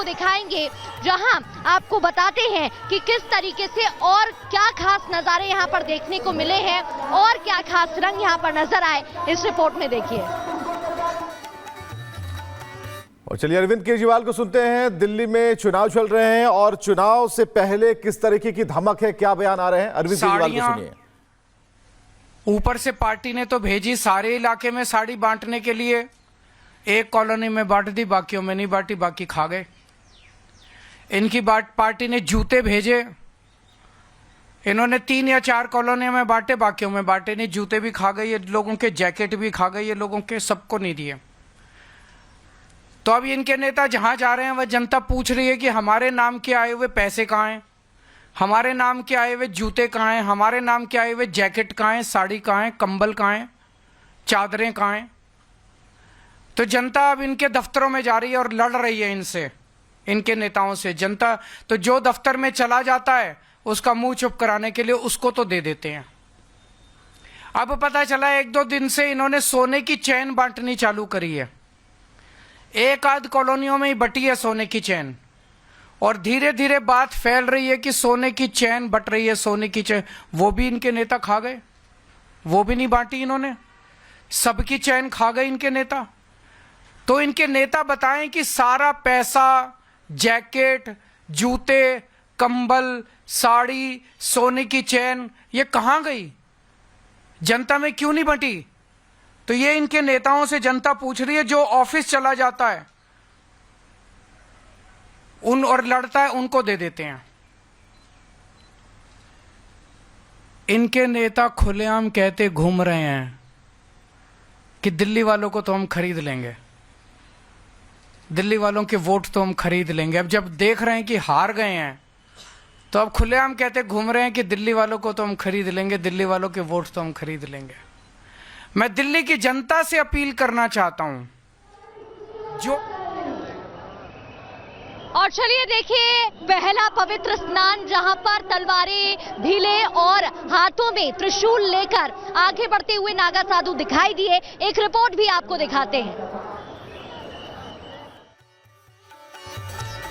दिखाएंगे, जहां आपको बताते हैं कि किस तरीके से और क्या खास नजारे यहां पर देखने को मिले हैं और क्या खास रंग यहां पर नजर आए। इस रिपोर्ट में देखिए। और चलिए अरविंद केजरीवाल को सुनते हैं। दिल्ली में चुनाव चल रहे हैं और चुनाव से पहले किस तरीके की धमक है, क्या बयान आ रहे हैं, अरविंद केजरीवाल को सुनिए। ऊपर से पार्टी ने तो भेजी सारे इलाके में साड़ी बांटने के लिए, एक कॉलोनी में बांट दी, बाकियों में नहीं बांटी, बाकी खा गए। इनकी पार्टी ने जूते भेजे, इन्होंने 3 या 4 कॉलोनियों में बांटे, बाकियों में बांटे नहीं, जूते भी खा गए ये लोगों के, जैकेट भी खा गए ये लोगों के, सबको नहीं दिए। तो अब इनके नेता जहां जा रहे हैं वह जनता पूछ रही है कि हमारे नाम के आए हुए पैसे कहाँ हैं, हमारे नाम के आए हुए जूते कहाँ हैं, हमारे नाम के आए हुए जैकेट कहाँ हैं, साड़ी कहाँ है, कंबल कहाँ हैं, चादरें कहाँ हैं। तो जनता अब इनके दफ्तरों में जा रही है और लड़ रही है इनसे, इनके नेताओं से। जनता तो जो दफ्तर में चला जाता है उसका मुंह चुप कराने के लिए उसको तो दे देते हैं। अब पता चला 1-2 दिन से इन्होंने सोने की चैन बांटनी चालू करी है। एक आध कॉलोनियों में ही बटी है सोने की चैन, और धीरे धीरे बात फैल रही है कि सोने की चैन बट रही है, सोने की चैन। वो भी इनके नेता खा गए, वो भी नहीं बांटी इन्होंने, सबकी चैन खा गए इनके नेता। तो इनके नेता बताएं कि सारा पैसा, जैकेट, जूते, कंबल, साड़ी, सोने की चैन, ये कहां गई, जनता में क्यों नहीं बंटी। तो ये इनके नेताओं से जनता पूछ रही है। जो ऑफिस चला जाता है उन और लड़ता है उनको दे देते हैं। इनके नेता खुलेआम कहते घूम रहे हैं कि दिल्ली वालों को तो हम खरीद लेंगे, दिल्ली वालों के वोट तो हम खरीद लेंगे। अब जब देख रहे हैं कि हार गए हैं तो अब खुलेआम कहते घूम रहे हैं कि दिल्ली वालों को तो हम खरीद लेंगे, दिल्ली वालों के वोट तो हम खरीद लेंगे। मैं दिल्ली की जनता से अपील करना चाहता हूं, जो और चलिए देखिए पहला पवित्र स्नान, जहां पर तलवारें, ढीले और हाथों में त्रिशूल लेकर आगे बढ़ते हुए नागा साधु दिखाई दिए। एक रिपोर्ट भी आपको दिखाते हैं।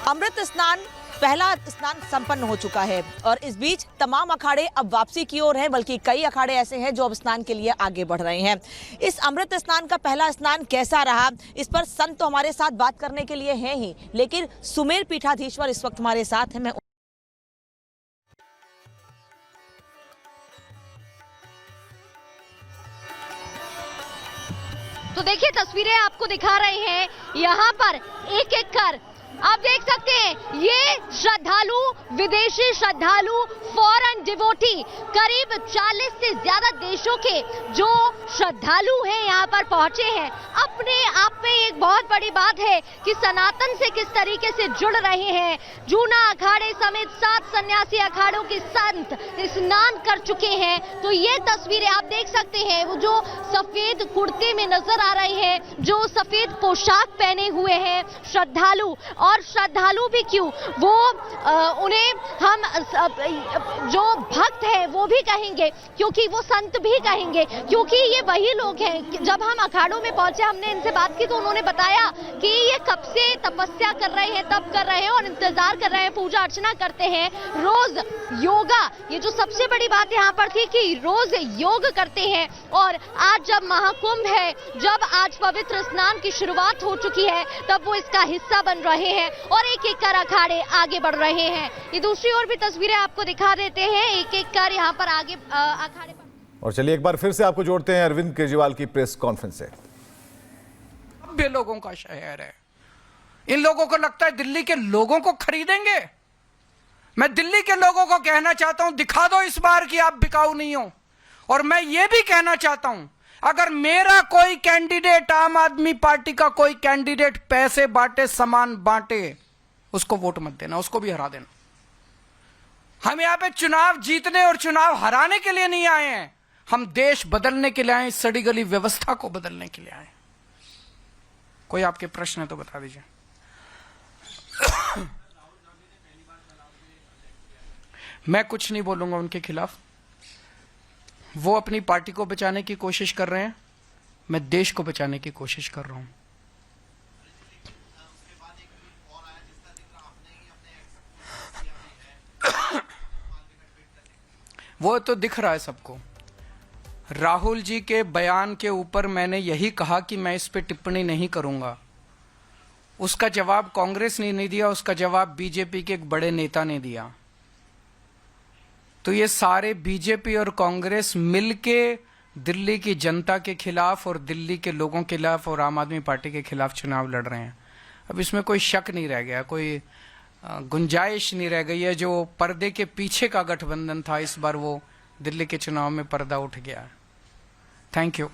अमृत स्नान, पहला स्नान संपन्न हो चुका है और इस बीच तमाम अखाड़े अब वापसी की ओर हैं, बल्कि कई अखाड़े ऐसे हैं जो अब स्नान के लिए आगे बढ़ रहे हैं। इस अमृत स्नान का पहला स्नान कैसा रहा, इस पर संत तो हमारे साथ बात करने के लिए हैं ही, लेकिन सुमेर पीठाधीश्वर इस वक्त हमारे साथ हैं। मैं तो देखिए तस्वीरें आपको दिखा रहे हैं, यहाँ पर एक एक कर आप देख सकते हैं ये श्रद्धालु, विदेशी श्रद्धालु, फॉरेन डिवोटी, करीब 40 से ज्यादा देशों के जो श्रद्धालु हैं यहाँ पर पहुंचे हैं। अपने आप में एक बहुत बड़ी बात है कि सनातन से किस तरीके से जुड़ रहे हैं। जूना अखाड़े समेत 7 सन्यासी अखाड़ों के संत स्नान कर चुके हैं। तो ये तस्वीरें आप देख सकते हैं, वो जो सफेद कुर्ते में नजर आ रहे हैं, जो सफेद पोशाक पहने हुए हैं श्रद्धालु, और श्रद्धालु भी क्यों, वो उन्हें हम जो भक्त है वो भी कहेंगे, क्योंकि वो संत भी कहेंगे, क्योंकि ये वही लोग हैं। जब हम अखाड़ों में पहुंचे, हमने इनसे बात की तो उन्होंने बताया कि ये कब से तपस्या कर रहे हैं, तप कर रहे हैं और इंतजार कर रहे हैं, पूजा अर्चना करते हैं, रोज योगा। ये जो सबसे बड़ी बात यहाँ पर थी कि रोज योग करते हैं। और आज जब महाकुंभ है, जब आज पवित्र स्नान की शुरुआत हो चुकी है, तब वो इसका हिस्सा बन रहे हैं और एक एक कर अखाड़े आगे बढ़ रहे हैं। ये दूसरी ओर भी तस्वीरें आपको दिखा देते हैं, एक एक कर यहाँ पर आगे अखाड़े। और चलिए एक बार फिर से आपको जोड़ते हैं अरविंद केजरीवाल की प्रेस कॉन्फ्रेंस से। भव्य लोगों का शहर है, इन लोगों को लगता है दिल्ली के लोगों को खरीदेंगे। मैं दिल्ली के लोगों को कहना चाहता हूं, दिखा दो इस बार कि आप बिकाऊ नहीं हो। और मैं ये भी कहना चाहता हूं, अगर मेरा कोई कैंडिडेट, आम आदमी पार्टी का कोई कैंडिडेट पैसे बांटे, सामान बांटे, उसको वोट मत देना, उसको भी हरा देना। हम यहां पे चुनाव जीतने और चुनाव हराने के लिए नहीं आए हैं, हम देश बदलने के लिए आए, सड़ी गली व्यवस्था को बदलने के लिए आए। कोई आपके प्रश्न है तो बता दीजिए। मैं कुछ नहीं बोलूंगा उनके खिलाफ, वो अपनी पार्टी को बचाने की कोशिश कर रहे हैं, मैं देश को बचाने की कोशिश कर रहा हूं। वो तो दिख रहा है सबको। राहुल जी के बयान के ऊपर मैंने यही कहा कि मैं इस पे टिप्पणी नहीं करूंगा। उसका जवाब कांग्रेस ने नहीं दिया, उसका जवाब बीजेपी के एक बड़े नेता ने दिया। तो ये सारे बीजेपी और कांग्रेस मिलके दिल्ली की जनता के खिलाफ और दिल्ली के लोगों के खिलाफ और आम आदमी पार्टी के खिलाफ चुनाव लड़ रहे हैं। अब इसमें कोई शक नहीं रह गया, कोई गुंजाइश नहीं रह गई है। जो पर्दे के पीछे का गठबंधन था, इस बार वो दिल्ली के चुनाव में पर्दा उठ गया है। Thank you.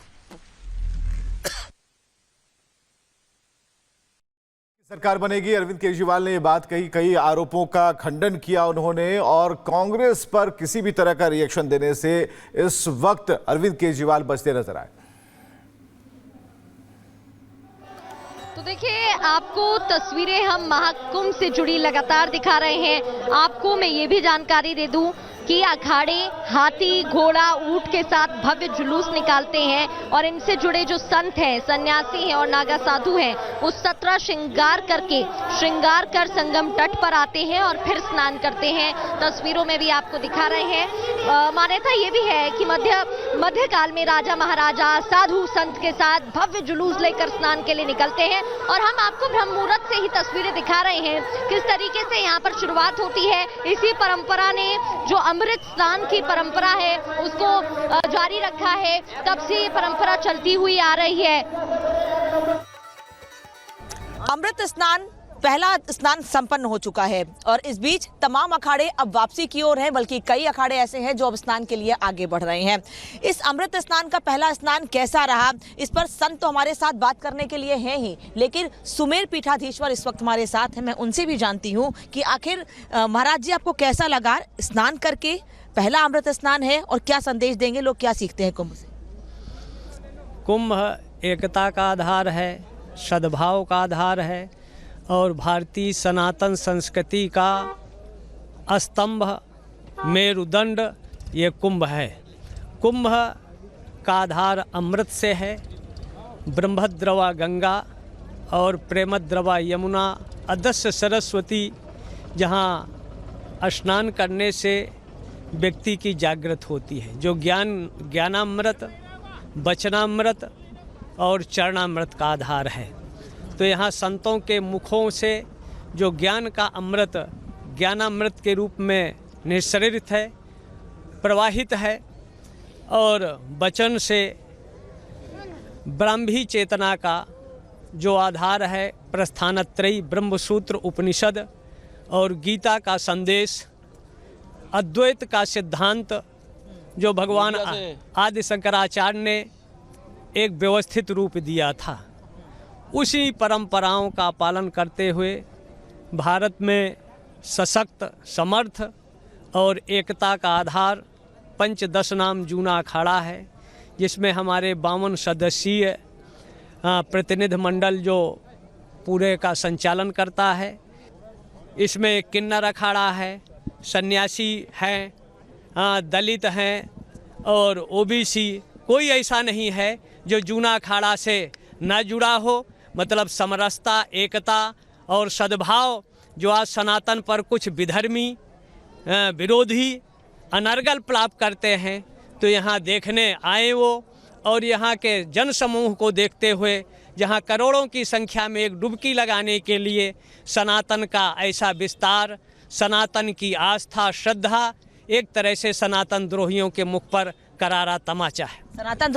सरकार बनेगी, अरविंद केजरीवाल ने ये बात कही, कई आरोपों का खंडन किया उन्होंने, और कांग्रेस पर किसी भी तरह का रिएक्शन देने से इस वक्त अरविंद केजरीवाल बचते नजर आए। तो देखिए, आपको तस्वीरें हम महाकुंभ से जुड़ी लगातार दिखा रहे हैं। आपको मैं ये भी जानकारी दे दूं कि अखाड़े हाथी, घोड़ा, ऊंट के साथ भव्य जुलूस निकालते हैं और इनसे जुड़े जो संत हैं, सन्यासी हैं और नागा साधु हैं, वो 17 श्रृंगार कर संगम तट पर आते हैं और फिर स्नान करते हैं। तस्वीरों में भी आपको दिखा रहे हैं। मान्यता ये भी है कि मध्यकाल में राजा महाराजा साधु संत के साथ भव्य जुलूस लेकर स्नान के लिए निकलते हैं। और हम आपको ब्रह्म मुहूर्त से ही तस्वीरें दिखा रहे हैं किस तरीके से यहाँ पर शुरुआत होती है। इसी परंपरा ने, जो अमृत स्नान की परंपरा है, उसको जारी रखा है। तब से ये परंपरा चलती हुई आ रही है। अमृत स्नान, पहला स्नान संपन्न हो चुका है और इस बीच तमाम अखाड़े अब वापसी की ओर हैं, बल्कि कई अखाड़े ऐसे हैं जो अब स्नान के लिए आगे बढ़ रहे हैं। इस अमृत स्नान का पहला स्नान कैसा रहा, इस पर संत तो हमारे साथ बात करने के लिए हैं ही, लेकिन सुमेर पीठाधीश्वर इस वक्त हमारे साथ हैं। मैं उनसे भी जानती हूँ कि आखिर महाराज जी, आपको कैसा लगा स्नान करके? पहला अमृत स्नान है और क्या संदेश देंगे, लोग क्या सीखते हैं कुंभ से? कुंभ एकता का आधार है, सद्भाव का आधार है और भारतीय सनातन संस्कृति का स्तंभ, मेरुदंड ये कुंभ है। कुंभ का आधार अमृत से है। ब्रह्मद्रवा गंगा और प्रेमद्रवा यमुना, अदस्य सरस्वती, जहाँ स्नान करने से व्यक्ति की जागृत होती है। जो ज्ञानामृत, वचनामृत और चरणामृत का आधार है। तो यहाँ संतों के मुखों से जो ज्ञान का अमृत, ज्ञानामृत के रूप में निःसरित है, प्रवाहित है, और वचन से ब्राह्मी चेतना का जो आधार है, प्रस्थानत्रयी, ब्रह्मसूत्र उपनिषद और गीता का संदेश, अद्वैत का सिद्धांत जो भगवान आदि शंकराचार्य ने एक व्यवस्थित रूप दिया था, उसी परंपराओं का पालन करते हुए भारत में सशक्त, समर्थ और एकता का आधार पंचदश नाम जूना अखाड़ा है, जिसमें हमारे 52 सदस्यीय प्रतिनिधिमंडल जो पूरे का संचालन करता है। इसमें किन्नर अखाड़ा है, सन्यासी हैं, दलित हैं और ओबीसी। कोई ऐसा नहीं है जो जूना अखाड़ा से न जुड़ा हो। मतलब समरसता, एकता और सद्भाव जो आज सनातन पर कुछ विधर्मी, विरोधी अनर्गल प्लाप करते हैं, तो यहाँ देखने आए वो, और यहाँ के जनसमूह को देखते हुए, जहाँ करोड़ों की संख्या में एक डुबकी लगाने के लिए सनातन का ऐसा विस्तार, सनातन की आस्था, श्रद्धा, एक तरह से सनातन द्रोहियों के मुख पर करारा तमाचा है। सनातन